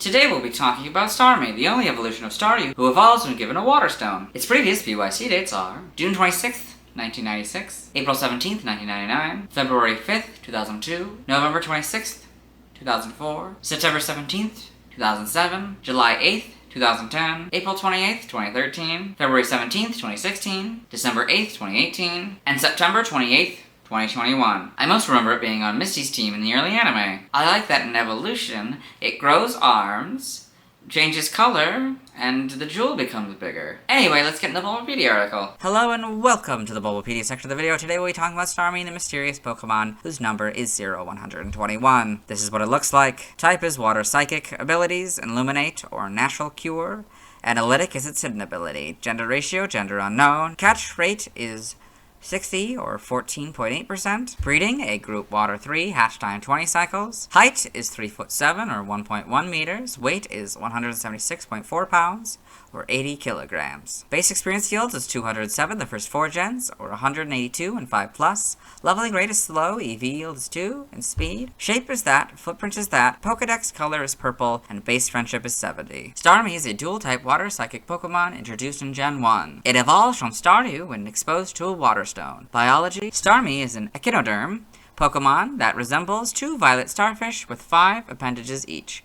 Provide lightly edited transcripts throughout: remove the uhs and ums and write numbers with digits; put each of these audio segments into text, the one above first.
Today we'll be talking about Starmie, the only evolution of Staryu who evolves when given a Water Stone. Its previous BYC dates are June 26th, 1996, April 17th, 1999, February 5th, 2002, November 26th, 2004, September 17th, 2007, July 8th, 2010, April 28th, 2013, February 17th, 2016, December 8th, 2018, and September 28th, 2021. I most remember it being on Misty's team in the early anime. I like that in evolution, it grows arms, changes color, and the jewel becomes bigger. Anyway, let's get into the Bulbapedia article. Hello and welcome to the Bulbapedia section of the video. Today we'll be talking about Starmie, the mysterious Pokemon whose number is 0121. This is what it looks like. Type is Water Psychic. Abilities, Illuminate or Natural Cure. Analytic is its hidden ability. Gender ratio, gender unknown. Catch rate is 60 or 14.8%. Breeding, a group water 3, hatch time 20 cycles. Height is 3'7" or 1.1 meters. Weight is 176.4 pounds or 80 kilograms. Base experience yield is 207 the first 4 gens or 182 and 5+. Leveling rate is slow, EV yield is 2, and speed. Shape is that, footprint is that, Pokedex color is purple, and base friendship is 70. Starmie is a dual-type water psychic Pokemon introduced in Gen 1. It evolves from Staryu when exposed to a water stone. Biology, Starmie is an echinoderm Pokemon that resembles 2 violet starfish with 5 appendages each.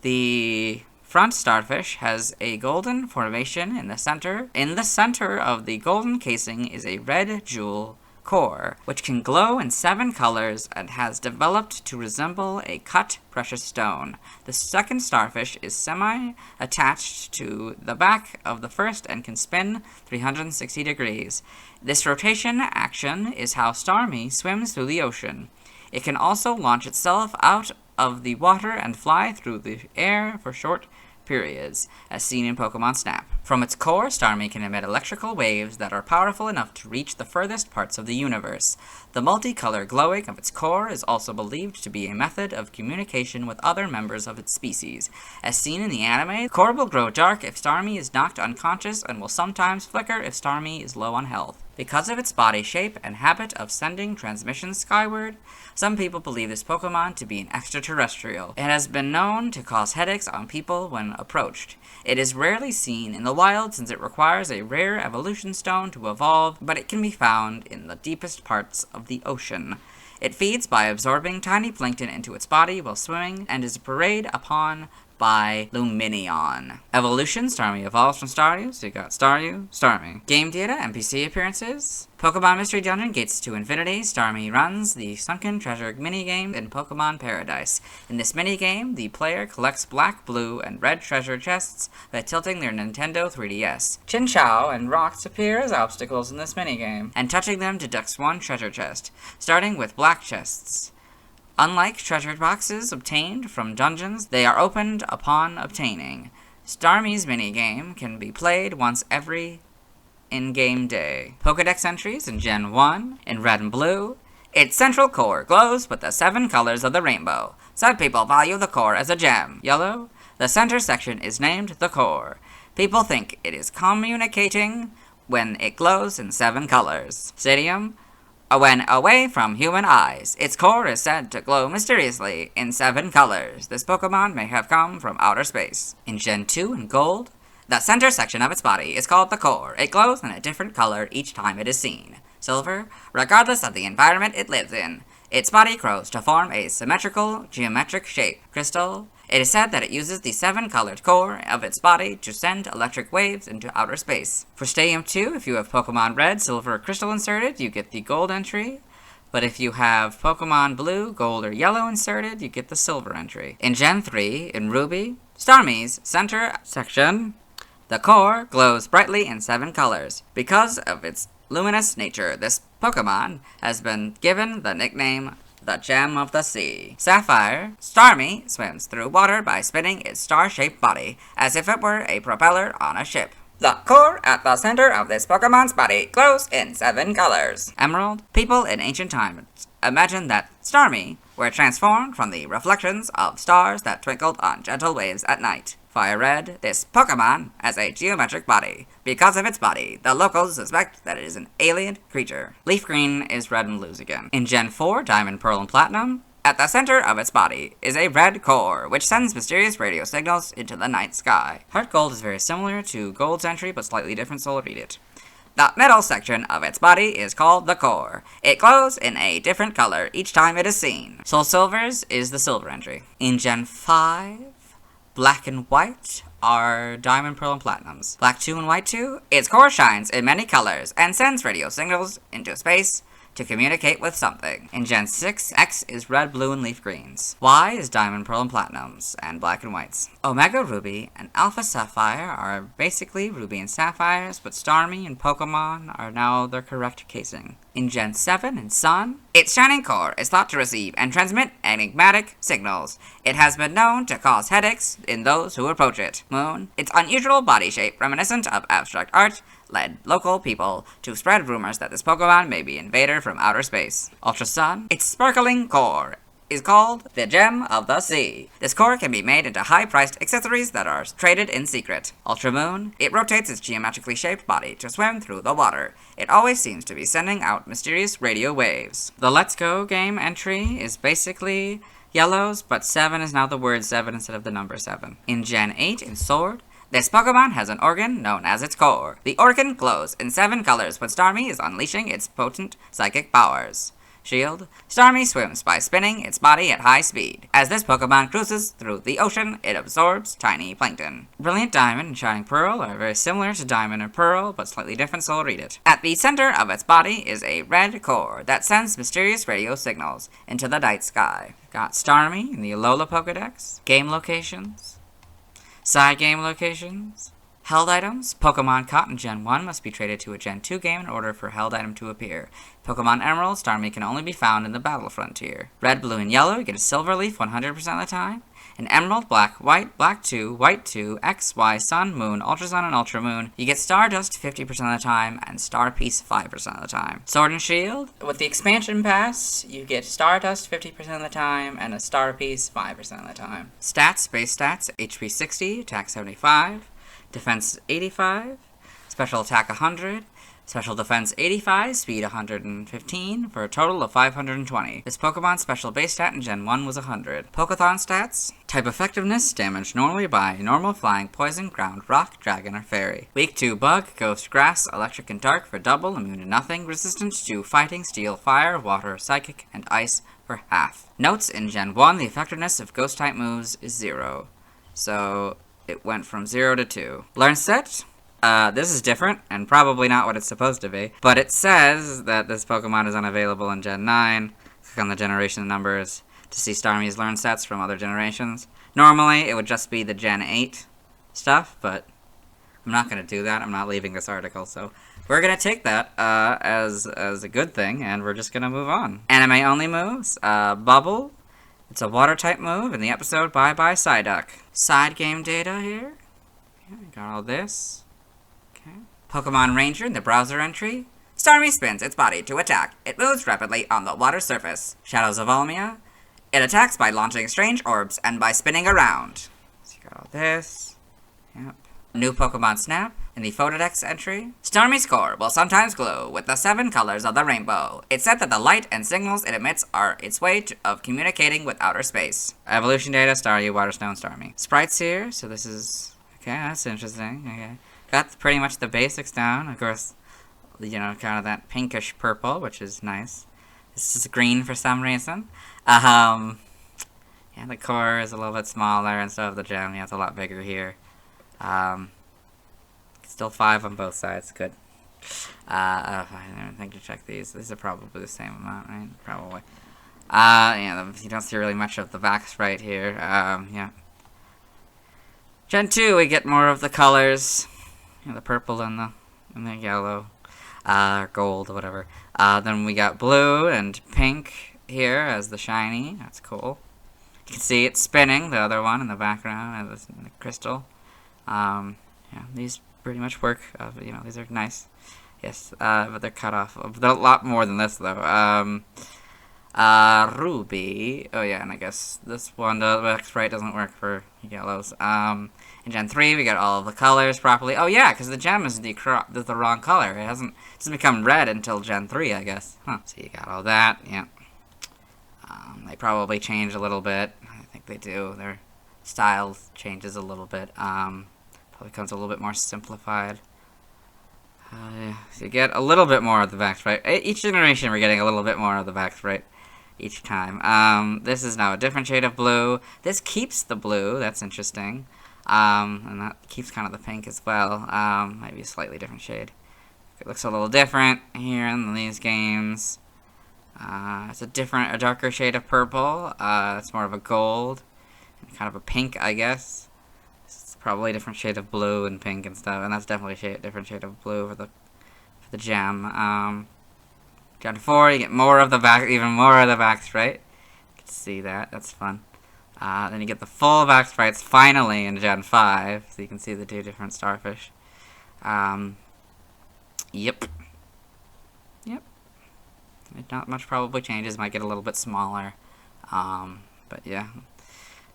The front starfish has a golden formation in the center. In the center of the golden casing is a red jewel core, which can glow in 7 colors and has developed to resemble a cut precious stone. The second starfish is semi-attached to the back of the first and can spin 360 degrees. This rotation action is how Starmie swims through the ocean. It can also launch itself out of the water and fly through the air for short periods, as seen in Pokemon Snap. From its core, Starmie can emit electrical waves that are powerful enough to reach the furthest parts of the universe. The multicolor glowing of its core is also believed to be a method of communication with other members of its species. As seen in the anime, the core will grow dark if Starmie is knocked unconscious and will sometimes flicker if Starmie is low on health. Because of its body shape and habit of sending transmissions skyward, some people believe this Pokemon to be an extraterrestrial. It has been known to cause headaches on people when approached. It is rarely seen in the wild since it requires a rare evolution stone to evolve, but it can be found in the deepest parts of the ocean. It feeds by absorbing tiny plankton into its body while swimming and is preyed upon by Lumineon. Evolution, Starmie evolves from Staryu, so you got Staryu, Starmie. Game data, NPC appearances. Pokemon Mystery Dungeon Gates to Infinity, Starmie runs the Sunken Treasure minigame in Pokemon Paradise. In this minigame, the player collects black, blue, and red treasure chests by tilting their Nintendo 3DS. Chinchou and rocks appear as obstacles in this minigame, and touching them deducts 1 treasure chest, starting with black chests. Unlike treasure boxes obtained from dungeons, they are opened upon obtaining. Starmie's minigame can be played once every in-game day. Pokedex entries in Gen 1, in red and blue. Its central core glows with the 7 colors of the rainbow. Some people value the core as a gem. Yellow. The center section is named the core. People think it is communicating when it glows in 7 colors. Stadium. When away from human eyes, its core is said to glow mysteriously in 7 colors. This Pokemon may have come from outer space. In Gen 2 in Gold, the center section of its body is called the core. It glows in a different color each time it is seen. Silver, regardless of the environment it lives in, its body grows to form a symmetrical, geometric shape. Crystal, it is said that it uses the 7-colored core of its body to send electric waves into outer space. For Stadium 2, if you have Pokemon Red, Silver, or Crystal inserted, you get the Gold entry. But if you have Pokemon Blue, Gold, or Yellow inserted, you get the Silver entry. In Gen 3, in Ruby, Starmie's center section, the core glows brightly in 7 colors. Because of its luminous nature, this Pokemon has been given the nickname the Gem of the Sea. Sapphire, Starmie swims through water by spinning its star-shaped body, as if it were a propeller on a ship. The core at the center of this Pokemon's body glows in 7 colors. Emerald, people in ancient times imagined that Starmie were transformed from the reflections of stars that twinkled on gentle waves at night. Fire Red, this Pokemon has a geometric body. Because of its body, the locals suspect that it is an alien creature. Leaf Green is red and blues again. In Gen 4, Diamond, Pearl, and Platinum, At the center of its body is a red core, which sends mysterious radio signals into the night sky. Heart gold is very similar to gold's entry, but slightly different, so we'll read it. The middle section of its body is called the core. It glows in a different color each time it is seen. Soul Silvers is the silver entry. In Gen 5, black and white are diamond, pearl, and platinums. Black 2 and white 2, its core shines in many colors and sends radio signals into space to communicate with something. In Gen 6, X is red, blue, and leaf greens. Y is diamond, pearl, and platinums, and black and whites. Omega Ruby and Alpha Sapphire are basically ruby and sapphires, but Starmie and Pokémon are now their correct casing. In Gen 7 and Sun, its shining core is thought to receive and transmit enigmatic signals. It has been known to cause headaches in those who approach it. Moon, its unusual body shape reminiscent of abstract art, led local people to spread rumors that this Pokemon may be an invader from outer space. Ultra Sun, its sparkling core is called the Gem of the Sea. This core can be made into high-priced accessories that are traded in secret. Ultra Moon, it rotates its geometrically shaped body to swim through the water. It always seems to be sending out mysterious radio waves. The Let's Go game entry is basically yellows, but 7 is now the word 7 instead of the number 7. In Gen 8 in Sword, this Pokemon has an organ known as its core. The organ glows in 7 colors when Starmie is unleashing its potent psychic powers. Shield, Starmie swims by spinning its body at high speed. As this Pokemon cruises through the ocean, it absorbs tiny plankton. Brilliant Diamond and Shining Pearl are very similar to Diamond and Pearl, but slightly different, so I'll read it. At the center of its body is a red core that sends mysterious radio signals into the night sky. Got Starmie in the Alola Pokedex. Game locations. Side game locations. Held items. Pokemon caught in Gen 1 must be traded to a Gen 2 game in order for held item to appear. Pokemon Emerald, Starmie can only be found in the Battle Frontier. Red, blue, and yellow, you get a Silver Leaf 100% of the time. In Emerald, Black, White 2, White 2, X, Y, Sun, Moon, Ultra Sun, and Ultra Moon, you get Stardust 50% of the time and Star Piece 5% of the time. Sword and Shield, with the expansion pass, you get Stardust 50% of the time and a Star Piece 5% of the time. Stats, base stats, HP 60, attack 75. Defense 85, special attack 100, special defense 85, speed 115, for a total of 520. This Pokemon's special base stat in Gen 1 was 100. Pokeathon stats, type effectiveness, damage normally by normal, flying, poison, ground, rock, dragon, or fairy. Weak to bug, ghost, grass, electric, and dark for double, immune to nothing, resistant to fighting, steel, fire, water, psychic, and ice for half. Notes, in Gen 1, the effectiveness of ghost type moves is 0. So it went from 0 to 2. Learn set. This is different, and probably not what it's supposed to be, but it says that this Pokemon is unavailable in Gen 9. Click on the generation numbers to see Starmie's learn sets from other generations. Normally, it would just be the Gen 8 stuff, but I'm not going to do that. I'm not leaving this article, so we're going to take that as a good thing, and we're just going to move on. Anime-only moves. Bubble. It's a water-type move in the episode Bye Bye Psyduck. Side game data here. Okay, got all this. Okay. Pokemon Ranger in the browser entry. Starmie spins its body to attack. It moves rapidly on the water surface. Shadows of Almia. It attacks by launching strange orbs and by spinning around. So you got all this. Yep. New Pokemon Snap in the Photodex entry. Starmie's core will sometimes glow with the 7 colors of the rainbow. It's said that the light and signals it emits are its way of communicating with outer space. Evolution data, Staryu, Waterstone, Starmie. Sprites here, so this is... okay, that's interesting. Okay. Got pretty much the basics down. Of course, you know, kind of that pinkish purple, which is nice. This is green for some reason. Yeah, the core is a little bit smaller and so the gem, yeah, it's a lot bigger here. Still 5 on both sides, good. I don't think to check these. These are probably the same amount, right? Probably. Yeah, you don't see really much of the back sprite here. Yeah. Gen 2, we get more of the colors. You know, the purple and the yellow. Gold, whatever. Then we got blue and pink here as the shiny. That's cool. You can see it spinning, the other one in the background, and the crystal. Yeah, these pretty much work. You know, these are nice. Yes, but they're cut off. They're a lot more than this, though. Ruby. Oh, yeah, and I guess this one, the sprite doesn't work for yellows. In Gen 3, we got all of the colors properly. Oh, yeah, because the gem is the wrong color. It doesn't become red until Gen 3, I guess. Huh. So you got all that, yeah. They probably change a little bit. I think they do. Their style changes a little bit. Probably becomes a little bit more simplified. So you get a little bit more of the back sprite. Each generation we're getting a little bit more of the back sprite each time. This is now a different shade of blue. This keeps the blue. That's interesting. And that keeps kind of the pink as well. Maybe a slightly different shade. It looks a little different here in these games. It's a darker shade of purple. It's more of a gold. And kind of a pink, I guess. It's probably a different shade of blue and pink and stuff. And that's definitely a different shade of blue for the gem. Gen 4, you get more of the back, even more of the back sprite. You can see that. That's fun. Then you get the full back sprites finally in Gen 5. So you can see the two different starfish. Yep. Not much probably changes. Might get a little bit smaller. But yeah.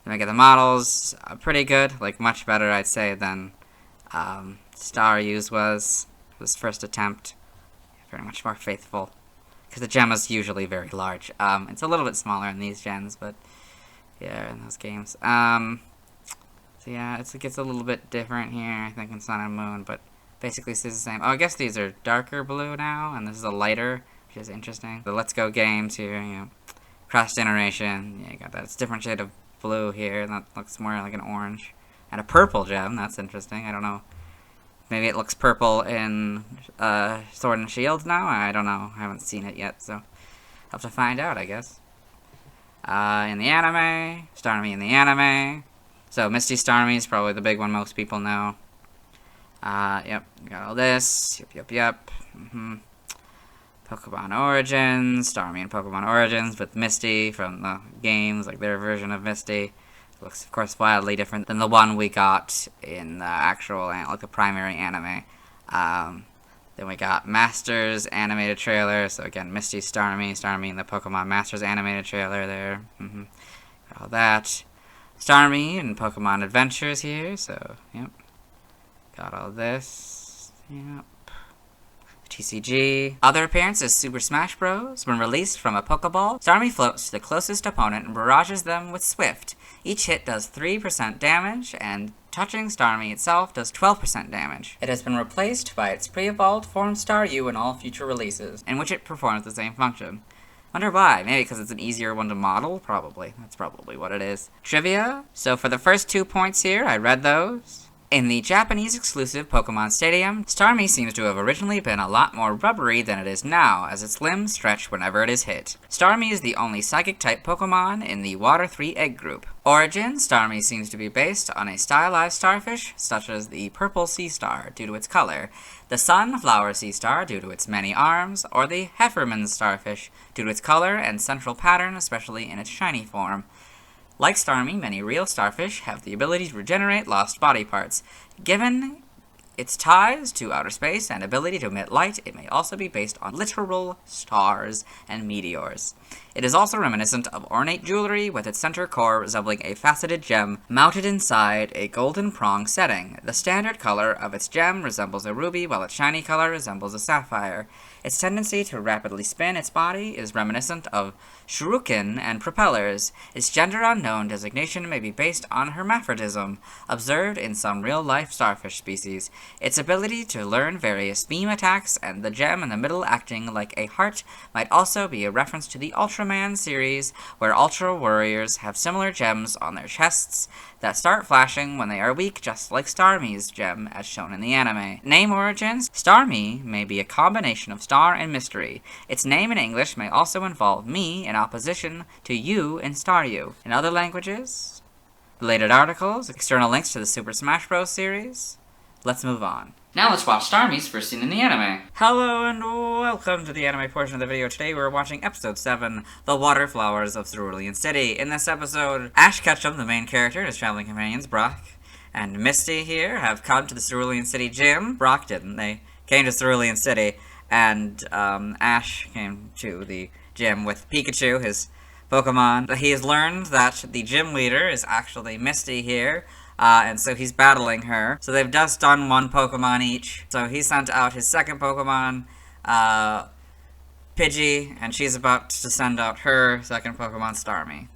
Then I get the models. Pretty good. Like, much better, I'd say, than Staryu's was. His first attempt. Very much more faithful. Because the gem is usually very large. It's a little bit smaller in these gens, but yeah, in those games. So yeah, it gets a little bit different here, I think, in Sun and Moon, but basically stays the same. Oh, I guess these are darker blue now, and this is a lighter, which is interesting. The Let's Go games here, you know, cross generation. Yeah, you got that. It's a different shade of blue here, and that looks more like an orange. And a purple gem, that's interesting. I don't know. Maybe it looks purple in Sword and Shield now? I don't know. I haven't seen it yet, so I'll have to find out, I guess. In the anime, Starmie in the anime. So Misty Starmie is probably the big one most people know. Yep, got all this. Yep. Pokemon Origins, Starmie and Pokemon Origins with Misty from the games, like their version of Misty. Looks, of course, wildly different than the one we got in the actual, like, the primary anime. Then we got Masters animated trailer. So again, Misty, Starmie in the Pokemon Masters animated trailer there. Got all that. Starmie and Pokemon Adventures here. So, yep. Got all this. Yep. TCG. Other appearances: Super Smash Bros. When released from a Pokeball, Starmie floats to the closest opponent and barrages them with Swift. Each hit does 3% damage, and touching Starmie itself does 12% damage. It has been replaced by its pre-evolved form Staryu in all future releases, in which it performs the same function. Wonder why? Maybe because it's an easier one to model? Probably. That's probably what it is. Trivia. So for the first 2 points here, I read those. In the Japanese-exclusive Pokemon Stadium, Starmie seems to have originally been a lot more rubbery than it is now, as its limbs stretch whenever it is hit. Starmie is the only Psychic-type Pokemon in the Water 3 egg group. Origin: Starmie seems to be based on a stylized starfish, such as the Purple Sea Star, due to its color, the Sunflower Sea Star, due to its many arms, or the Hefferman Starfish, due to its color and central pattern, especially in its shiny form. Like Starmie, many real starfish have the ability to regenerate lost body parts. Given its ties to outer space and ability to emit light, it may also be based on literal stars and meteors. It is also reminiscent of ornate jewelry, with its center core resembling a faceted gem mounted inside a golden prong setting. The standard color of its gem resembles a ruby, while its shiny color resembles a sapphire. Its tendency to rapidly spin its body is reminiscent of shuriken and propellers. Its gender unknown designation may be based on hermaphrodism, observed in some real-life starfish species. Its ability to learn various beam attacks and the gem in the middle acting like a heart might also be a reference to the Ultraman series, where Ultra Warriors have similar gems on their chests that start flashing when they are weak, just like Starmie's gem, as shown in the anime. Name origins: Starmie may be a combination of star and mystery. Its name in English may also involve me in opposition to you in Staryu. In other languages, related articles, external links to the Super Smash Bros. Series. Let's move on. Now let's watch Starmie's first scene in the anime. Hello and welcome to the anime portion of the video. Today we're watching episode 7, The Water Flowers of Cerulean City. In this episode, Ash Ketchum, the main character, and his traveling companions, Brock and Misty here, have come to the Cerulean City gym. Brock didn't. They came to Cerulean City, and Ash came to the gym with Pikachu, his Pokemon. He has learned that the gym leader is actually Misty here, and so he's battling her. So they've just done one Pokemon each. So he sent out his second Pokemon, Pidgey, and she's about to send out her second Pokemon, Starmie.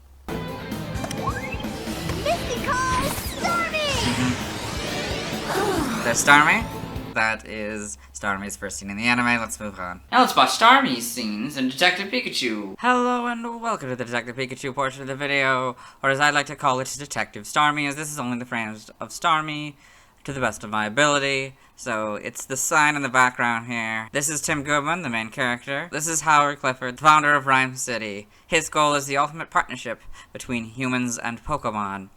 Mystical Starmie! There's Starmie. That is Starmie's first scene in the anime. Let's move on. Now let's watch Starmie's scenes in Detective Pikachu. Hello and welcome to the Detective Pikachu portion of the video, or as I like to call it, Detective Starmie, as this is only the frames of Starmie to the best of my ability. So it's the sign in the background here. This is Tim Goodman, the main character. This is Howard Clifford, the founder of Rhyme City. His goal is the ultimate partnership between humans and Pokemon.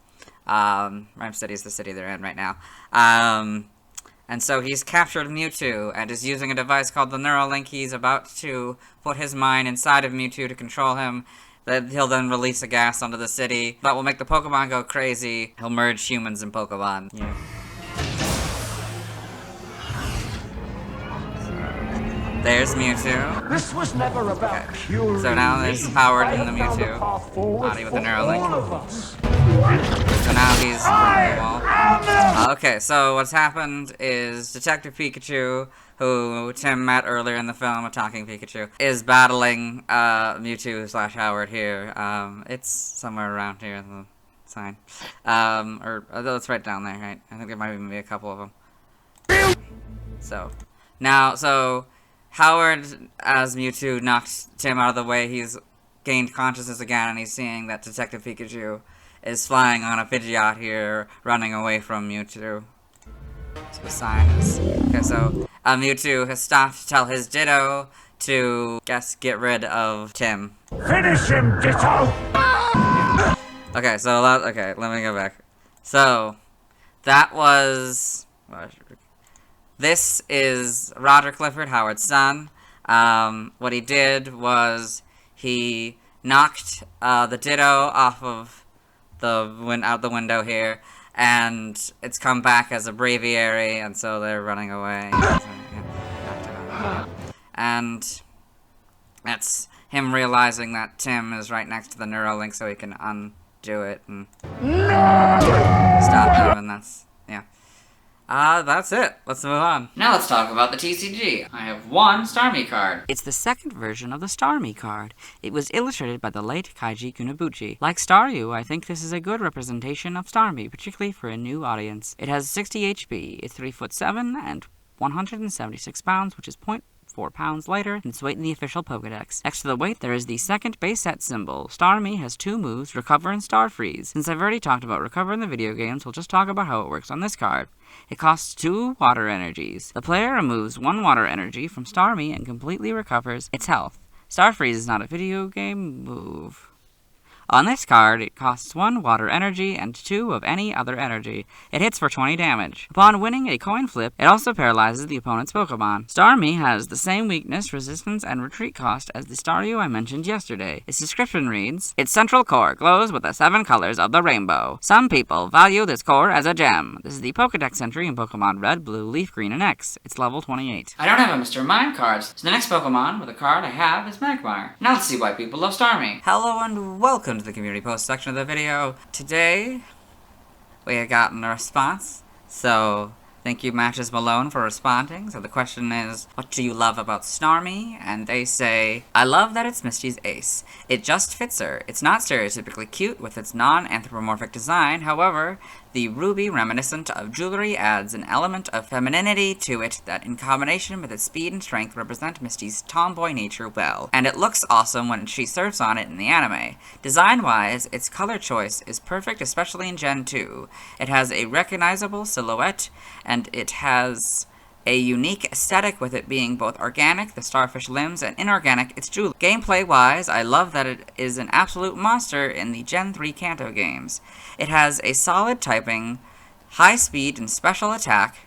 Rhyme City is the city they're in right now. And so he's captured Mewtwo and is using a device called the Neuralink. He's about to put his mind inside of Mewtwo to control him. He'll then release a gas onto the city that will make the Pokemon go crazy. He'll merge humans and Pokemon. Yeah. There's Mewtwo. This was never about curing. So now there's Howard and the Mewtwo body with the Neuralink. So now he's running the wall. Okay, so what's happened is Detective Pikachu, who Tim met earlier in the film, a talking Pikachu, is battling Mewtwo / Howard here. It's somewhere around here in the sign. Or it's right down there, right? I think there might even be a couple of them. So Howard, as Mewtwo knocked Tim out of the way, he's gained consciousness again, and he's seeing that Detective Pikachu is flying on a Pidgeot here, running away from Mewtwo. So the sign is... Okay, so Mewtwo has stopped to tell his Ditto to, get rid of Tim. Finish him, Ditto! Okay, so, let me go back. So, that was... This is Roger Clifford, Howard's son. What he did was he knocked the Ditto off of out the window here, and it's come back as a Braviary, and so they're running away. And that's him realizing that Tim is right next to the Neuralink, so he can undo it and stop him, and that's it. Let's move on. Now let's talk about the TCG. I have one Starmie card. It's the second version of the Starmie card. It was illustrated by the late Kaiji Kunabuchi. Like Staryu, I think this is a good representation of Starmie, particularly for a new audience. It has 60 HP, it's 3'7" and 176 pounds, which is 0.4 pounds lighter than its weight in the official Pokedex. Next to the weight, there is the second base set symbol. Starmie has two moves, Recover and Star Freeze. Since I've already talked about Recover in the video games, we'll just talk about how it works on this card. It costs 2 water energies. The player removes 1 water energy from Starmie and completely recovers its health. Star Freeze is not a video game move. On this card, it costs 1 water energy and 2 of any other energy. It hits for 20 damage. Upon winning a coin flip, it also paralyzes the opponent's Pokemon. Starmie has the same weakness, resistance, and retreat cost as the Staryu I mentioned yesterday. Its description reads, its central core glows with the 7 colors of the rainbow. Some people value this core as a gem. This is the Pokedex entry in Pokemon Red, Blue, Leaf Green, and X. It's level 28. I don't have a Mr. Mime card, so the next Pokemon with a card I have is Magmar. Now let's see why people love Starmie. Hello and welcome to the community post section of the video. Today, we have gotten a response, so thank you Matches Malone for responding. So the question is, what do you love about Starmie? And they say, I love that it's Misty's ace. It just fits her. It's not stereotypically cute with its non-anthropomorphic design, however, the ruby reminiscent of jewelry adds an element of femininity to it that in combination with its speed and strength represent Misty's tomboy nature well. And it looks awesome when she surfs on it in the anime. Design-wise, its color choice is perfect, especially in Gen 2. It has a recognizable silhouette, and it has a unique aesthetic with it being both organic, the starfish limbs, and inorganic, its jewelry. Gameplay-wise, I love that it is an absolute monster in the Gen 3 Kanto games. It has a solid typing, high speed and special attack,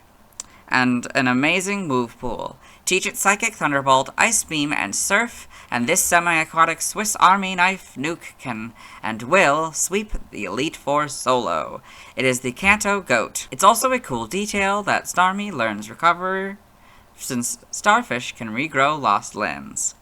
and an amazing move pool. Teach it Psychic, Thunderbolt, Ice Beam, and Surf, and this semi-aquatic Swiss Army knife nuke can and will sweep the Elite Four solo. It is the Kanto GOAT. It's also a cool detail that Starmie learns Recover, since starfish can regrow lost limbs.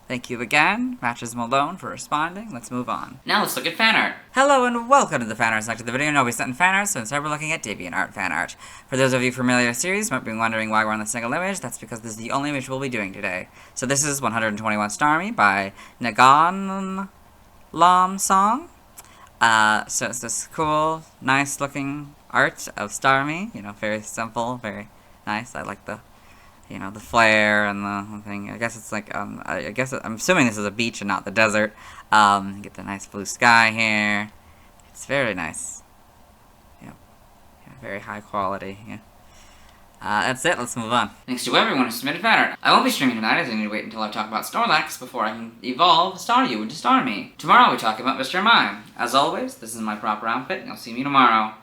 Thank you again, Matches Malone, for responding. Let's move on. Now let's look at fan art. Hello and welcome to the fan art section of the video. Now we sent in fan art, so instead we're looking at DeviantArt fan art. For those of you familiar with the series, you might be wondering why we're on the single image. That's because this is the only image we'll be doing today. So this is 121 Starmie by Nagan Lam Song. So it's this cool, nice looking art of Starmie. You know, very simple, very nice. I like the the flare and the thing. I guess it's like, I'm assuming this is a beach and not the desert. Get the nice blue sky here. It's very nice. Yeah, very high quality. Yeah. That's it. Let's move on. Thanks to everyone who submitted fan art. I won't be streaming tonight, as I need to wait until I talk about Snorlax before I can evolve Staryu into Starmie. Tomorrow we talk about Mr. Mime. As always, this is my proper outfit, and you'll see me tomorrow.